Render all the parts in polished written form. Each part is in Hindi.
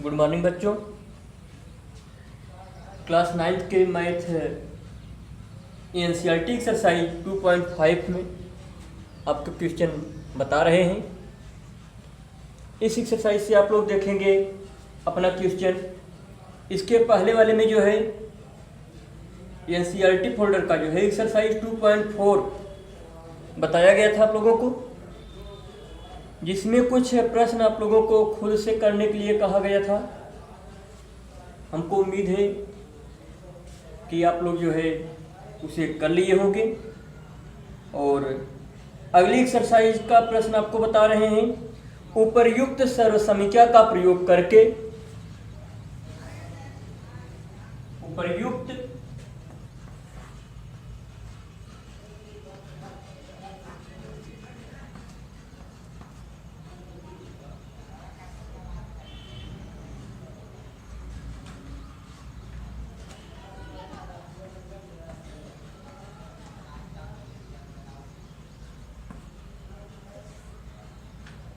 गुड मॉर्निंग बच्चों। क्लास 9th के मैथ एनसीईआरटी एक्सरसाइज 2.5 में आपको क्वेश्चन बता रहे हैं। इस एक्सरसाइज से आप लोग देखेंगे अपना क्वेश्चन। इसके पहले वाले में जो है एनसीईआरटी फोल्डर का जो है एक्सरसाइज 2.4 बताया गया था आप लोगों को, जिसमें कुछ प्रश्न आप लोगों को खुद से करने के लिए कहा गया था। हमको उम्मीद है कि आप लोग जो है उसे कर लिए होंगे। और अगली एक्सरसाइज का प्रश्न आपको बता रहे हैं, उपर्युक्त सर्वसमीक्षा का प्रयोग करके उपर्युक्त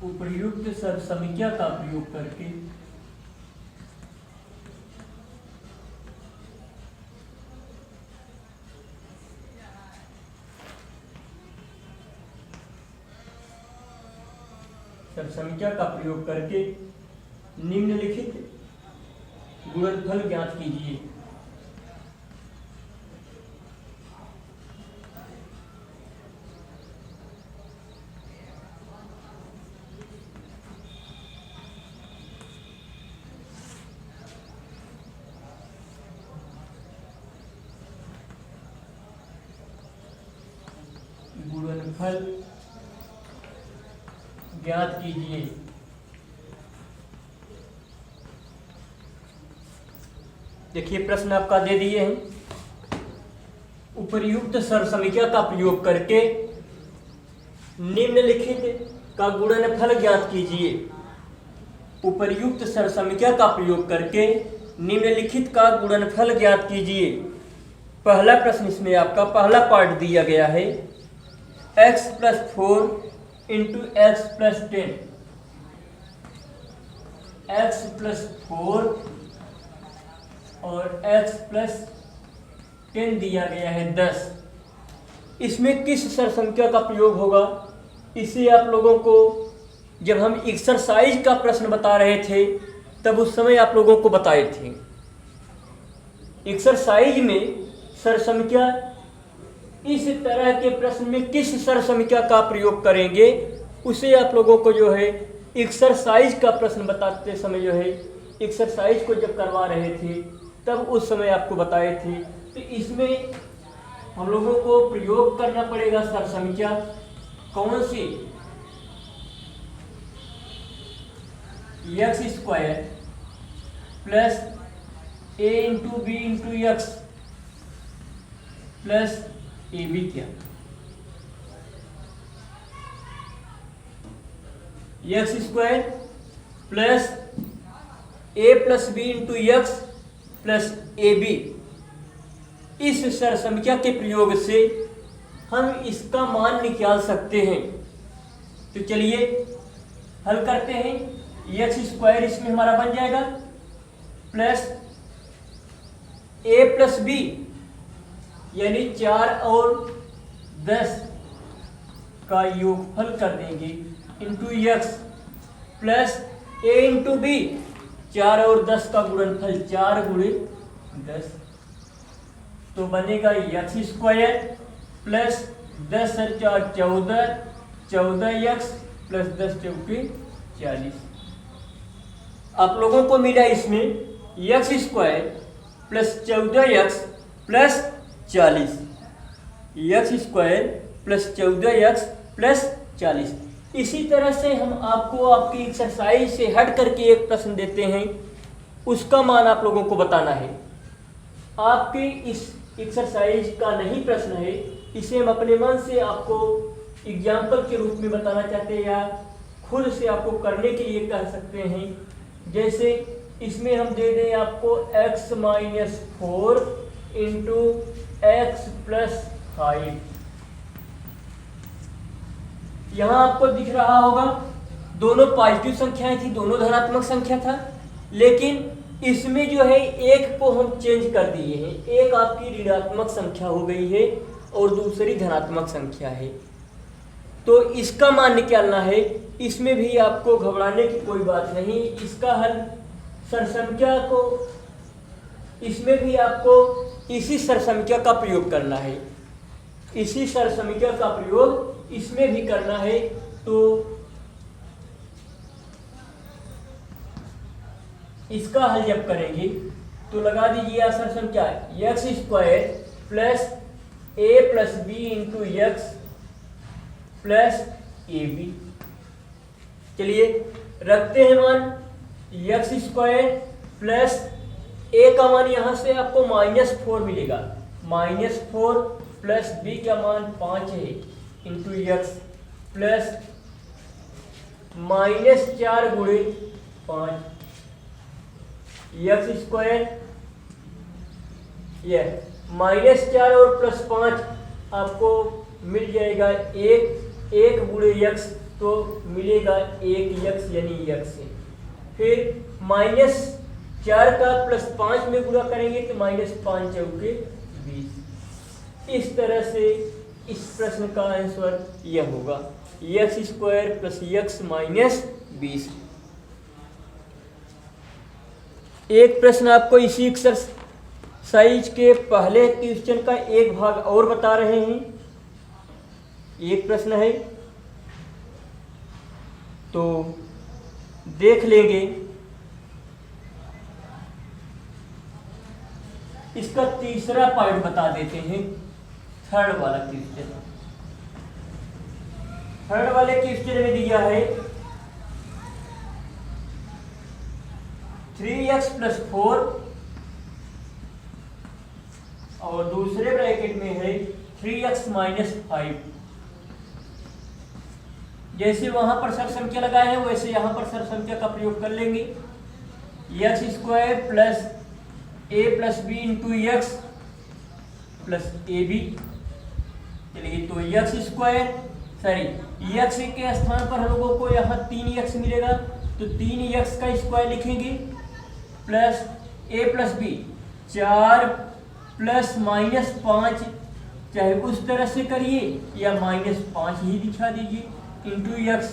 उपर्युक्त सर्वसमीक्षा का प्रयोग करके सर्वसमीक्षा का प्रयोग करके निम्नलिखित गुणनफल ज्ञात कीजिए। गुणनफल ज्ञात कीजिए। देखिए प्रश्न आपका दे दिए हैं, उपर्युक्त सर्वसमीक्षा का प्रयोग करके निम्नलिखित का गुणनफल ज्ञात कीजिए। उपर्युक्त सर्वसमीक्षा का प्रयोग करके निम्नलिखित का गुणनफल ज्ञात कीजिए। पहला प्रश्न इसमें आपका पहला पार्ट दिया गया है, x + 4 × x + 10। x + 4 और x + 10 दिया गया है 10। इसमें किस सर्वसंख्या का प्रयोग होगा, इसे आप लोगों को जब हम एक्सरसाइज का प्रश्न बता रहे थे तब उस समय आप लोगों को बताए थे। एक्सरसाइज में सर्वसंख्या, इस तरह के प्रश्न में किस सर्वसमीक्षा का प्रयोग करेंगे उसे आप लोगों को जो है एक्सरसाइज का प्रश्न बताते समय जो है एक्सरसाइज को जब करवा रहे थे तब उस समय आपको बताए थे। तो इसमें हम लोगों को प्रयोग करना पड़ेगा सर्वसमीक्षा कौन सी, x² + a × b × x + ab क्या, x² + a + b × x + ab। इस सर्वसमीक्षा के प्रयोग से हम इसका मान निकाल सकते हैं। तो चलिए हल करते हैं। x² इसमें हमारा बन जाएगा प्लस a + b यानी 4 और 10 का योगफल कर देंगे into x plus a × b 4 और 10 का गुणनफल 4 × 10, तो बनेगा x² प्लस 10 और 4 14, 14x प्लस 10 चौके 40। आप लोगों को मिला इसमें x² plus 14x plus 40, x² plus 14x plus 40। इसी तरह से हम आपको आपकी एक्सरसाइज से हट करके एक प्रश्न देते हैं, उसका मान आप लोगों को बताना है। आपकी इस एक्सरसाइज का नहीं प्रश्न है, इसे हम अपने मन से आपको एग्जाम्पल के रूप में बताना चाहते हैं या खुद से आपको करने के लिए कह सकते हैं। जैसे इसमें हम दे दें आपको x - 4 × x + 5। यहाँ आपको दिख रहा होगा दोनों पॉजिटिव संख्याएं थी, दोनों धनात्मक संख्या था। लेकिन इसमें जो है एक को हम चेंज कर दिए हैं, एक आपकी ऋणात्मक संख्या हो गई है और दूसरी धनात्मक संख्या है, तो इसका मान निकालना है। इसमें भी आपको घबराने की कोई बात नहीं, इसका हल सरसंख्या को, इसमें भी आपको इसी सरसंख्या का प्रयोग करना है, इसी सरसंख्या का प्रयोग इसमें भी करना है। तो इसका हल जब करेंगे तो लगा दीजिए सरसंख्या x square plus A plus B into x plus A B. चलिए रखते हैं मान, एक्स स्क्वायर प्लस ए का मान यहाँ से आपको -4 मिलेगा, -4 प्लस बी का मान 5 है इंटू एक्स प्लस -4 गुणे 5 एक्स स्क्वायर, ये -4 और +5 आपको मिल जाएगा 1 गुणे एक्स, तो मिलेगा 1 एक्स यानी एक्स है। फिर -4 का +5 में गुणा करेंगे तो -5 चौके 20। इस तरह से इस प्रश्न का आंसर यह होगा एक्स स्क्वायर प्लस एक्स -20। एक प्रश्न आपको इसी एक्सरसाइज के पहले क्वेश्चन का एक भाग और बता रहे हैं। एक प्रश्न है तो देख लेंगे। इसका तीसरा पार्ट बता देते हैं, थर्ड वाला क्वेश्चन। थर्ड वाले क्वेश्चन में दिया है 3x + 4 और दूसरे ब्रैकेट में है 3x - 5। जैसे वहां पर सरसंख्या लगाए हैं वैसे यहां पर सरसंख्या का प्रयोग कर लेंगे। X square plus a plus B into x plus A B. चलिए तो एक्स स्क्वायर एक्स के स्थान पर हम लोगों को यहाँ 3x मिलेगा, तो 3x का स्क्वायर लिखेंगे plus a plus B 4 plus -5, चाहे उस तरह से करिए या -5 ही दिखा दीजिए इंटू एक्स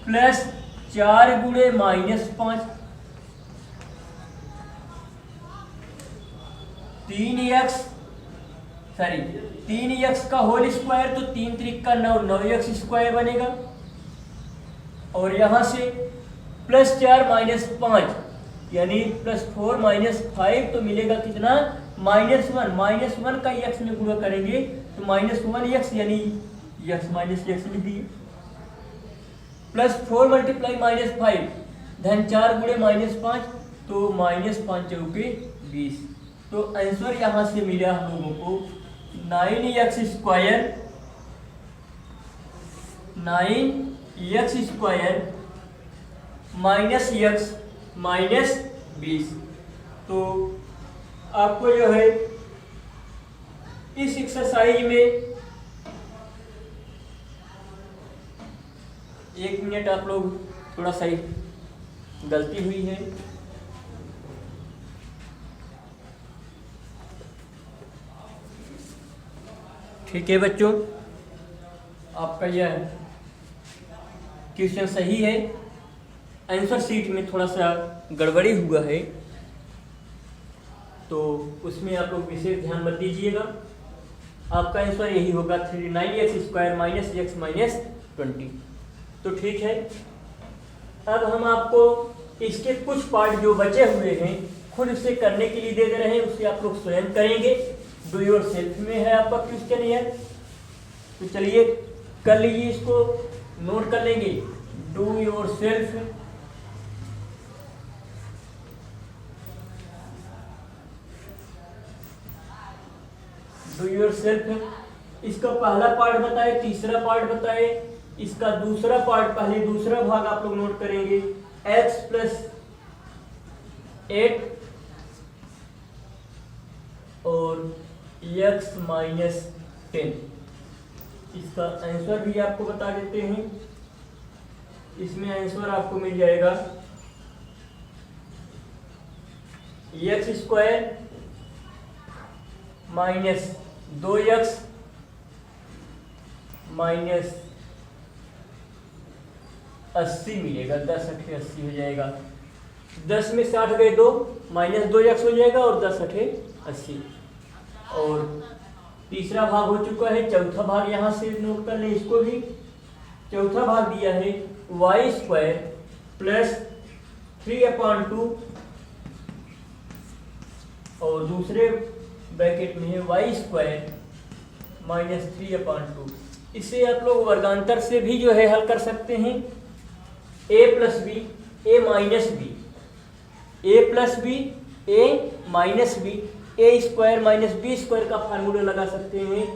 प्लस 4 गुणे -5 3x का होल स्क्वायर, तो 3 त्रिक का 9, 9x स्क्वायर बनेगा। और यहां से +4 -5 यानी +4 -5 तो मिलेगा कितना -1। -1 का x में गुणा करेंगे तो -1x यानी x -x लिख दिए। +4 × -5 धन 4 गुणे -5 तो -5 चौके 20। तो आंसर यहां से मिला हम लोगों को 9x स्क्वायर -x -20। तो आपको जो है इस एक्सरसाइज में 1 मिनट आप लोग, थोड़ा सा गलती हुई है। ठीक है बच्चों, आपका यह क्वेश्चन सही है। आंसर शीट में थोड़ा सा गड़बड़ी हुआ है तो उसमें आप लोग विशेष ध्यान मत दीजिएगा। आपका आंसर यही होगा 9x स्क्वायर -x -20। तो ठीक है, अब हम आपको इसके कुछ पार्ट जो बचे हुए हैं खुद से करने के लिए दे रहे हैं, उससे आप लोग स्वयं करेंगे। डू योर सेल्फ में है आपका क्वेश्चन यह। तो चलिए कर लीजिए, इसको नोट कर लेंगे। Do your self, do your self. इसका पहला पार्ट बताए, तीसरा पार्ट बताए, इसका दूसरा पार्ट, पहले दूसरा भाग आप लोग नोट करेंगे। x + 8 और x - 10। इसका आंसर भी आपको बता देते हैं। इसमें आंसर आपको मिल जाएगा x square minus 2x minus 80 मिलेगा। 10 अठे 80 हो जाएगा। 10 में 60 गए 2 माइनस 2x हो जाएगा और 10 अठे 80। और तीसरा भाग हो चुका है। चौथा भाग यहाँ से नोट कर लें इसको भी। चौथा भाग दिया है वाई स्क्वायर प्लस 3/2 और दूसरे ब्रैकेट में है वाई स्क्वायर माइनस 3/2। इसे आप लोग वर्गांतर से भी जो है हल कर सकते हैं। a plus B A minus B, A plus B A minus B, A square minus B square का फार्मूला लगा सकते हैं।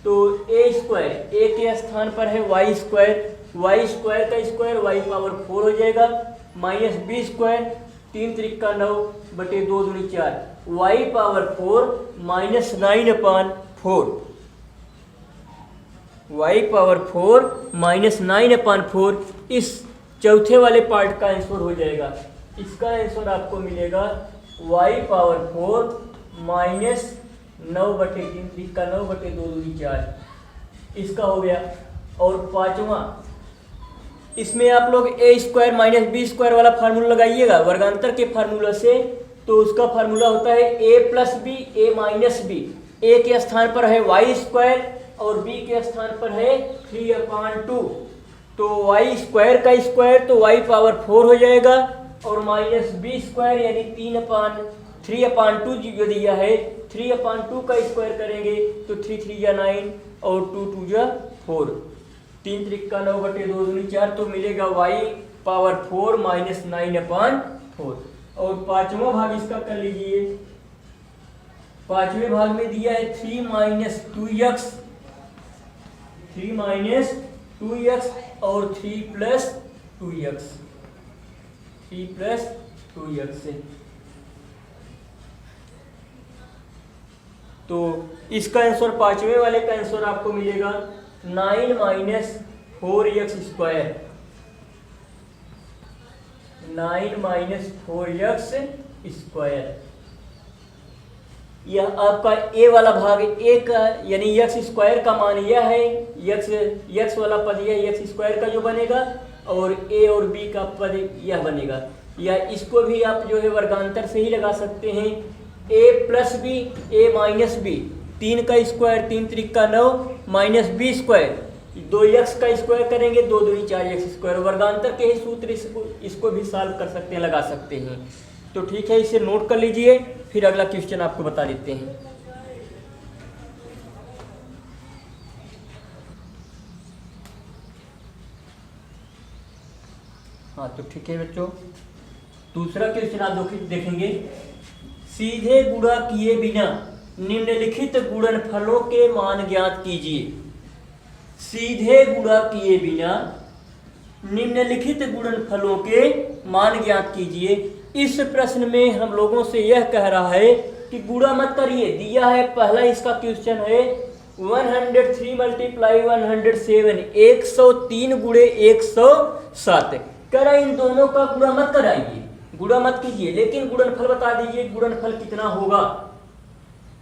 तो ए स्क्वायर ए के स्थान पर है वाई स्क्वायर, वाई स्क्वायर का स्क्वायर वाई पावर 4 हो जाएगा माइनस बी स्क्वायर 3 त्रिक 9 बटे 2 दूनी 4 Y power 4 minus 9/4 Y power 4 minus 9/4 इस चौथे वाले पार्ट का आंसर हो जाएगा। इसका आंसर आपको मिलेगा वाई पावर 4 माइनस 9/3 त्रिक 9 बटे 2 दूनी 4 इसका हो गया। और पांचवा, इसमें आप लोग ए स्क्वायर माइनस बी स्क्वायर वाला फार्मूला लगाइएगा वर्गांतर के फार्मूला से। तो उसका फार्मूला होता है ए plus B A minus B. ए के स्थान पर है वाई स्क्वायर और बी के स्थान पर है 3/2। तो वाई स्क्वायर का स्क्वायर तो वाई पावर 4 हो जाएगा और माइनस बी स्क्वायर यानी 3/2 जो दिया है 3/2 का स्क्वायर करेंगे तो 3 3 या 9 और 2 2 या 4 3 त्रिक 9 बटे 2 दूनी 4 तो मिलेगा वाई पावर 4 माइनस 9/4। और पांचवा भाग इसका कर लीजिए। पांचवें भाग में दिया है 3 माइनस 2x और 3 प्लस 2x से। तो इसका आंसर पांचवें वाले का आंसर आपको मिलेगा 9 minus 4x square 9 minus 4x square. यह आपका ए वाला भाग ए का यानी एक्स स्क्वायर का मान यह है। एक्स वाला पद यह एक्स स्क्वायर का जो बनेगा और ए और बी का पद यह बनेगा। या इसको भी आप जो है वर्गांतर से ही लगा सकते हैं। ए plus B A minus B 3 का स्क्वायर 3 त्रिक 9 माइनस बी स्क्वायर 2x का स्क्वायर करेंगे 2 दूनी 4x स्क्वायर। वर्गांतर के ही सूत्र इसको भी सॉल्व कर सकते हैं, लगा सकते हैं। तो ठीक है, इसे नोट कर लीजिए, फिर अगला क्वेश्चन आपको बता देते हैं। हाँ तो ठीक है बच्चों, दूसरा क्वेश्चन आप देखेंगे। सीधे गुणा किए बिना निम्नलिखित गुणनफलों के मान ज्ञात कीजिए। सीधे गुणा किए बिना निम्नलिखित गुणनफलों के मान ज्ञात कीजिए। इस प्रश्न में हम लोगों से यह कह रहा है कि गुणा मत करिए। दिया है पहला इसका क्वेश्चन है 103 मल्टीप्लाई 107 103 गुणे 107। कह रहा है इन दोनों का गुणा मत कराइए, गुणा मत कीजिए, लेकिन गुणनफल बता दीजिए। गुणनफल कितना होगा,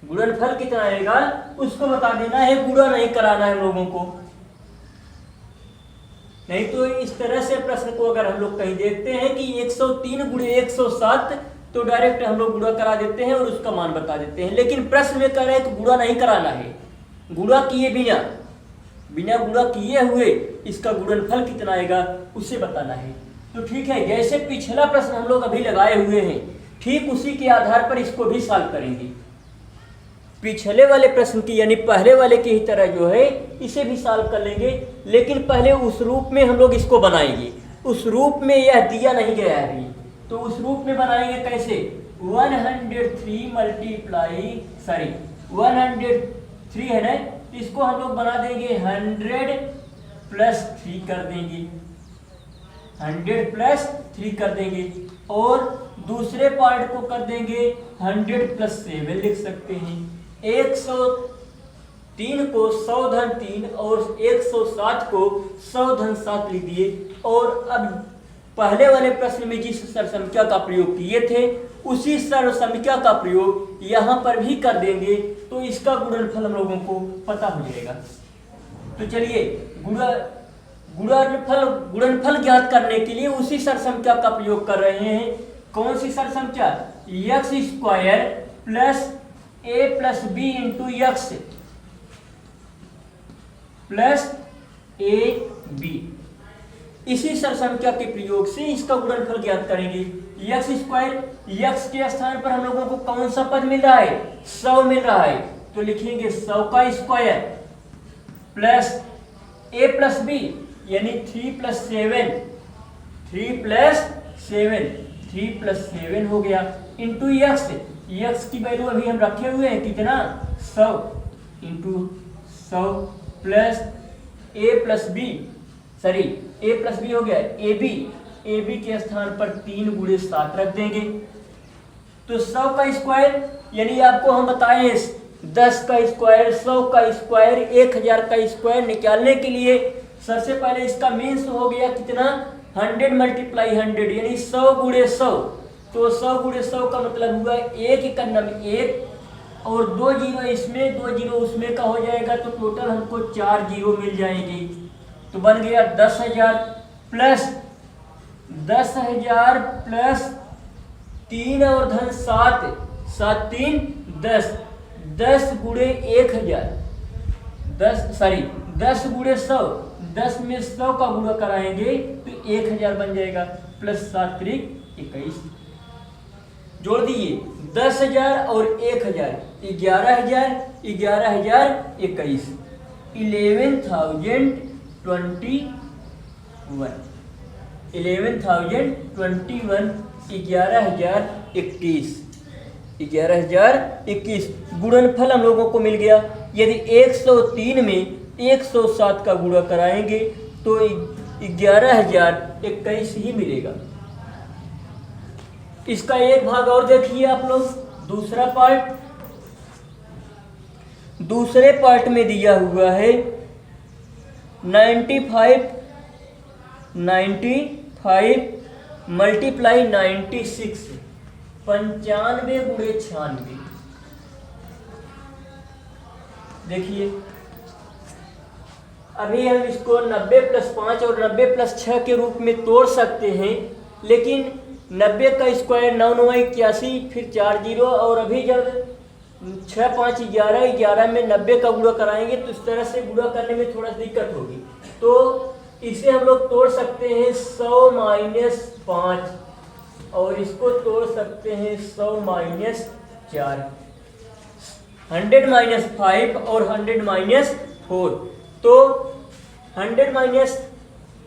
गुणनफल कितना आएगा उसको बता देना है, गुणा नहीं कराना है हम लोगों को। नहीं तो इस तरह से प्रश्न को अगर हम लोग कहीं देखते हैं कि 103 गुणे 107 तो डायरेक्ट हम लोग गुणा करा देते हैं और उसका मान बता देते हैं। लेकिन प्रश्न में कह रहे हैं कि गुणा नहीं कराना है, गुणा किए बिना गुणा किए हुए इसका गुणनफल कितना आएगा उसे बताना है। तो ठीक है, जैसे पिछला प्रश्न हम लोग अभी लगाए हुए हैं ठीक उसी के आधार पर इसको भी सॉल्व करेंगे। पिछले वाले प्रश्न की यानी पहले वाले की ही तरह जो है इसे भी सॉल्व कर लेंगे, लेकिन पहले उस रूप में हम लोग इसको बनाएंगे। उस रूप में यह दिया नहीं गया है अभी, तो उस रूप में बनाएंगे कैसे। 103 है ना, इसको हम लोग बना देंगे 100 प्लस 3 कर देंगे, 100 प्लस 3 कर देंगे। और दूसरे पार्ट को कर देंगे 100 प्लस 7 लिख सकते हैं। 103 को 100 धन 3 और 107 को 100 धन 7 लिख दिए। और अब पहले वाले प्रश्न में जिस सर्वसंख्या का प्रयोग किए थे उसी सर्वसंख्या का प्रयोग यहाँ पर भी कर देंगे तो इसका गुणनफल हम लोगों को पता हो जाएगा। तो चलिए गुणनफल ज्ञात करने के लिए उसी सर्वसंख्या का प्रयोग कर रहे हैं। कौन सी सर्वसंख्या? एक्स स्क्वायर प्लस ए plus B into x plus ए बी। इसी सर्वसंख्या के प्रयोग से इसका गुणनफल ज्ञात करेंगे। एक्स स्क्वायर, एक्स के स्थान पर हम लोगों को कौन सा पद मिल रहा है? 100 मिल रहा है, तो लिखेंगे 100 का स्क्वायर प्लस ए प्लस बी यानी 3 प्लस 7, 3 प्लस 7 हो गया इंटू एक्स। एक्स की वैल्यू अभी हम रखे हुए हैं कितना? 100 इंटू 100 प्लस ए प्लस बी हो गया ए बी के स्थान पर 3 गुणे 7 रख देंगे। तो 100 का स्क्वायर यानी आपको हम बताए 10 का स्क्वायर, 100 का स्क्वायर, 1000 का स्क्वायर निकालने के लिए सबसे पहले इसका मीन्स हो गया कितना? 100 मल्टीप्लाई 100 यानी 100 गुणे 100। तो 100 गुणे 100 का मतलब हुआ 1 का नंबर 1 और 2 जीरो इसमें 2 जीरो उसमें का हो जाएगा, तो टोटल हमको 4 जीरो मिल जाएंगे। तो बन गया 10,000 प्लस 3 और धन 7, 7 3 10, 10 गुणे 1000, 10 गुणे 100, 10 में 100 का गुणा कराएंगे तो 1000 बन जाएगा प्लस 7 3 21। जोड़ दिए 10,000 और 1000 11,000 21 11,021 11,021 गुणनफल हम लोगों को मिल गया। यदि 103 में 107 का गुणा कराएंगे तो 11,021 ही मिलेगा। इसका एक भाग और देखिए आप लोग, दूसरा पार्ट। दूसरे पार्ट में दिया हुआ है 95 मल्टीप्लाई 96 95 गुणे 96। देखिए अभी हम इसको 90 प्लस 5 और 90 प्लस 6 के रूप में तोड़ सकते हैं, लेकिन 90 का स्क्वायर 9 9 81 फिर 4 जीरो, और अभी जब 6 5 11 11 में 90 का गुणा कराएंगे तो इस तरह से गुणा करने में थोड़ा दिक्कत होगी। तो इसे हम लोग तोड़ सकते हैं 100 माइनस 5 और इसको तोड़ सकते हैं 100 माइनस 4, 100 माइनस 5 और 100 माइनस 4। तो 100 माइनस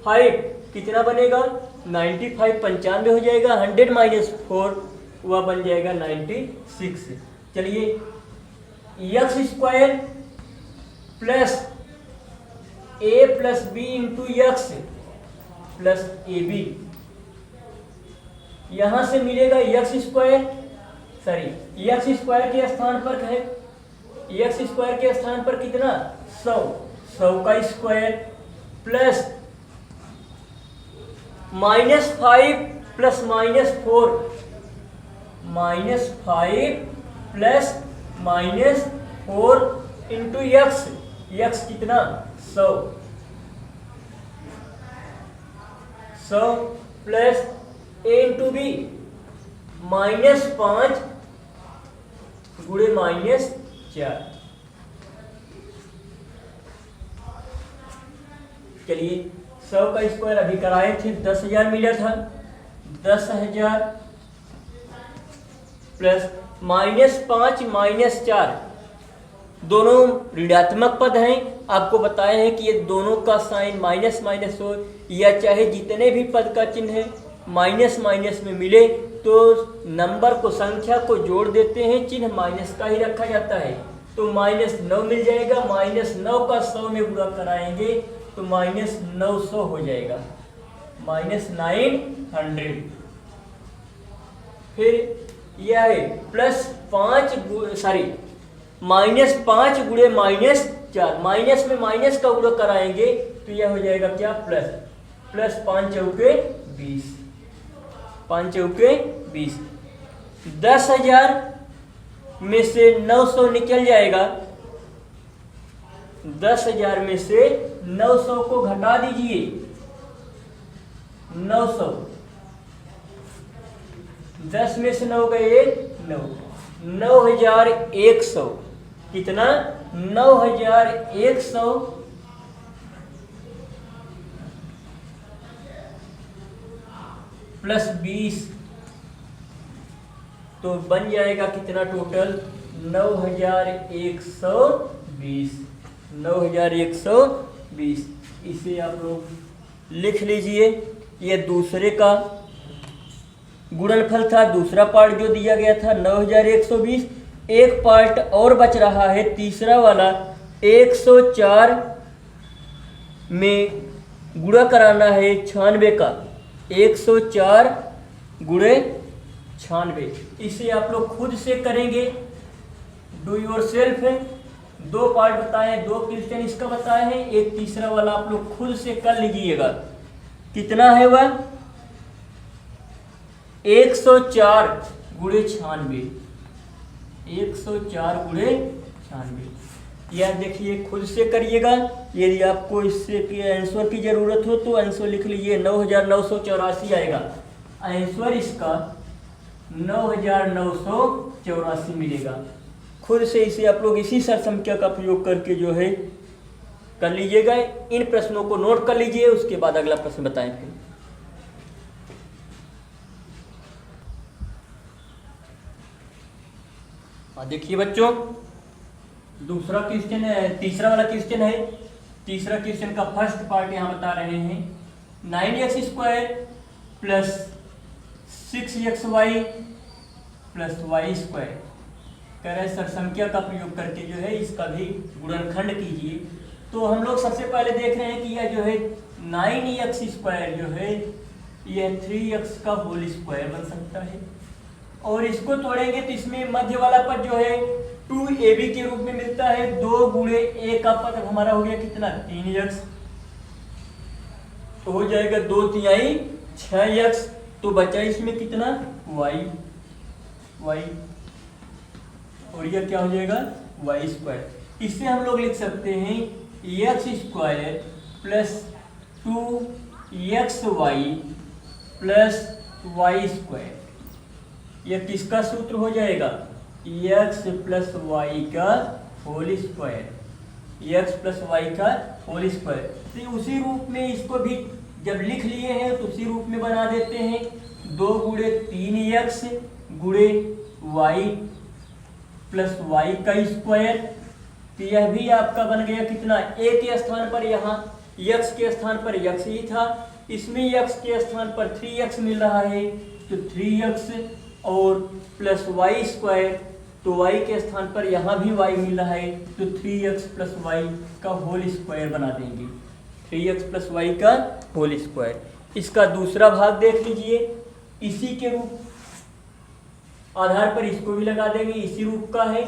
5 कितना बनेगा? 95 95 हो जाएगा। 100 माइनस 4 वह बन जाएगा 96। चलिए एक्स स्क्वायर प्लस ए plus B into x plus ए बी, यहां से मिलेगा एक्स स्क्वायर के स्थान पर है, एक्स स्क्वायर के स्थान पर कितना? 100 का square plus -5 plus -4 -5 plus -4 into x कितना? 100 प्लस ए इंटू बी -5 गुणे -4। चलिए 100 का स्क्वायर अभी कराए थे 10,000 मिला था, 10,000 प्लस -5 -4 दोनों ऋणात्मक पद हैं। आपको बताया है कि ये दोनों का साइन माइनस माइनस हो, या चाहे जितने भी पद का चिन्ह है माइनस माइनस में मिले तो नंबर को, संख्या को जोड़ देते हैं, चिन्ह माइनस का ही रखा जाता है। तो -9 मिल जाएगा, -9 का 100 में गुणा कराएंगे तो -900 हो जाएगा, -900। फिर यह है प्लस -5 गुणे -4, माइनस में माइनस का गुणा कराएंगे तो यह हो जाएगा क्या? प्लस 5 चौके 20, 5 चौके 20। 10,000 में से 900 निकल जाएगा। 10,000 में से 900 को घटा दीजिए। 900, 10 में से 9 गए 9, 9,100। कितना? 9,100 प्लस 20, तो बन जाएगा कितना टोटल? 9,120। 9,120 इसे आप लोग लिख लीजिए। ये दूसरे का गुणनफल था, दूसरा पार्ट जो दिया गया था 9,120। एक पार्ट और बच रहा है, तीसरा वाला 104 में गुणा कराना है 96 का। 104 गुणे 96, इसे आप लोग खुद से करेंगे, डू योर सेल्फ है। 2 पार्ट बताए, 2 क्वेश्चन इसका बताए हैं, एक तीसरा वाला आप लोग खुद से कर लीजिएगा। कितना है वह? 104 गुणे 96। 104 गुणे 96, यह देखिए खुद से करिएगा। यदि आपको इससे आंसर की जरूरत हो तो आंसर लिख लीजिए, 9,984 आएगा आंसर इसका। 9,984 मिलेगा। खुद से इसे आप लोग इसी सरसंख्या का प्रयोग करके जो है कर लीजिएगा। इन प्रश्नों को नोट कर लीजिए, उसके बाद अगला प्रश्न बताएं फिर। देखिए बच्चों, दूसरा क्वेश्चन है, तीसरा वाला क्वेश्चन है। तीसरा क्वेश्चन का फर्स्ट पार्ट यहाँ बता रहे हैं। 9x² plus 6xy plus y²। कह रहे सरसंख्या का प्रयोग करके जो है इसका भी गुणनखंड कीजिए। तो हम लोग सबसे पहले देख रहे हैं कि यह जो है 9x² जो है यह 3x का होल स्क्वायर बन सकता है। और इसको तोड़ेंगे तो इसमें मध्य वाला पद जो है 2ab के रूप में मिलता है। 2 गुणे a का पद हमारा हो गया कितना? 3x, तो हो जाएगा 2 तिहाई 6x। तो बचा इसमें कितना? y। और यह क्या हो जाएगा? y²। इससे हम लोग लिख सकते हैं x² plus 2xy plus y²। यह किसका सूत्र हो जाएगा? x प्लस वाई का whole square. x plus Y का होल स्क्वायर। तो उसी रूप में इसको भी जब लिख लिए हैं तो उसी रूप में बना देते हैं। 2 गुणे 3x गुणे y प्लस वाई का स्क्वायर। तो यह भी आपका बन गया कितना? a के स्थान पर यहाँ x के स्थान पर x ही था, इसमें x के स्थान पर 3x मिल रहा है तो 3x और प्लस y²। तो y के स्थान पर यहाँ भी y मिल रहा है तो 3x प्लस वाई का होल स्क्वायर बना देंगे। 3x प्लस वाई का होल स्क्वायर। इसका दूसरा भाग देख लीजिए, इसी के रूप आधार पर इसको भी लगा देंगे, इसी रूप का है।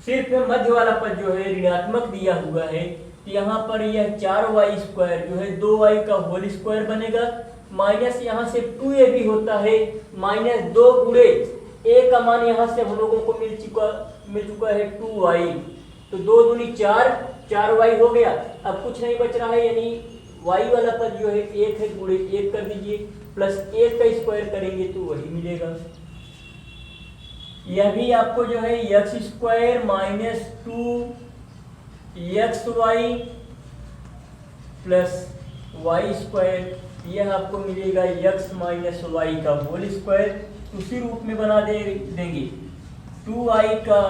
सिर्फ मध्य वाला पद जो है ऋणात्मक दिया हुआ है, तो यहाँ पर यह 4y² जो है 2y का होल स्क्वायर बनेगा। माइनस यहाँ से 2ab होता है, माइनस 2 गुणे a का मान यहाँ से हम लोगों को मिल चुका है 2y। तो 2 दूनी 4, 4y हो गया। अब कुछ नहीं बच रहा है, यानी y वाला पद जो है 1 है, गुणे 1 कर दीजिए, प्लस 1 का स्क्वायर करेंगे तो वही मिलेगा। यह भी आपको जो है x² minus 2xy plus y², यह आपको मिलेगा x माइनस वाई का होल स्क्वायर। उसी रूप में बना देंगे 2i का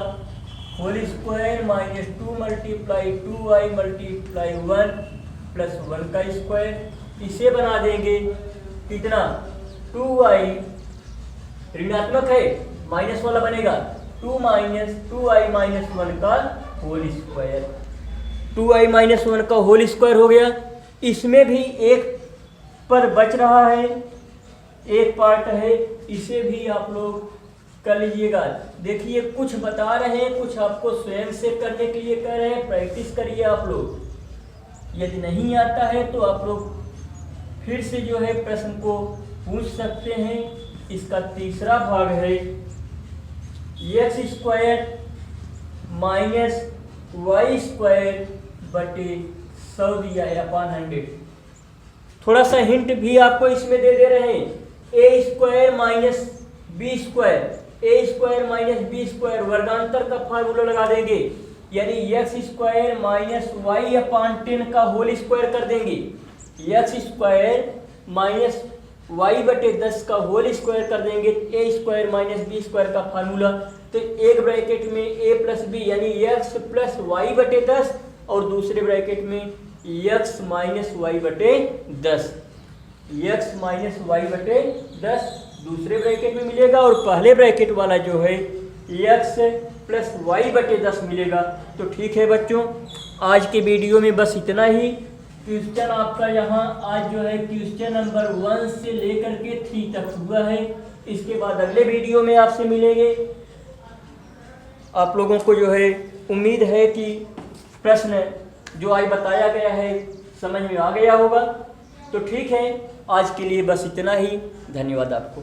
whole square minus 2 multiply 2i multiply 1 plus 1 का स्क्वायर। इसे बना देंगे कितना? 2i ऋणात्मक है, माइनस वाला बनेगा 2i माइनस 1 का होल स्क्वायर। 2i माइनस 1 का होल स्क्वायर हो गया। इसमें भी एक पर बच रहा है, एक पार्ट है, इसे भी आप लोग कर लीजिएगा। देखिए कुछ बता रहे हैं, कुछ आपको स्वयं से करने के लिए कह रहे हैं, प्रैक्टिस करिए आप लोग। यदि नहीं आता है तो आप लोग फिर से जो है प्रश्न को पूछ सकते हैं। इसका तीसरा भाग है x square minus Y square बटे 100 दिया है अपॉन 100। थोड़ा सा हिंट भी आपको इसमें दे रहे हैं। A square minus B square, A square minus B square वर्गांतर का फार्मूला लगा देंगे, यानी x square minus Y upon 10 का होल स्क्वायर कर देंगे। एक्स स्क्वायर माइनस वाई बटे 10 का होल स्क्वायर कर देंगे। ए स्क्वायर माइनस बी स्क्वायर का फार्मूला, तो एक ब्रैकेट में ए प्लस बी यानी एक्स प्लस वाई बटे 10 और दूसरे ब्रैकेट में एक्स माइनस वाई बटे 10। एक्स माइनस वाई बटे 10 दूसरे ब्रैकेट में मिलेगा और पहले ब्रैकेट वाला जो है एक्स प्लस वाई बटे 10 मिलेगा। तो ठीक है बच्चों, आज के वीडियो में बस इतना ही। क्वेश्चन आपका यहाँ आज जो है क्वेश्चन नंबर 1 से लेकर के 3 तक हुआ है। इसके बाद अगले वीडियो में आपसे मिलेंगे। आप लोगों को जो है उम्मीद है कि प्रश्न जो आज बताया गया है समझ में आ गया होगा। तो ठीक है, आज के लिए बस इतना ही। धन्यवाद आपको।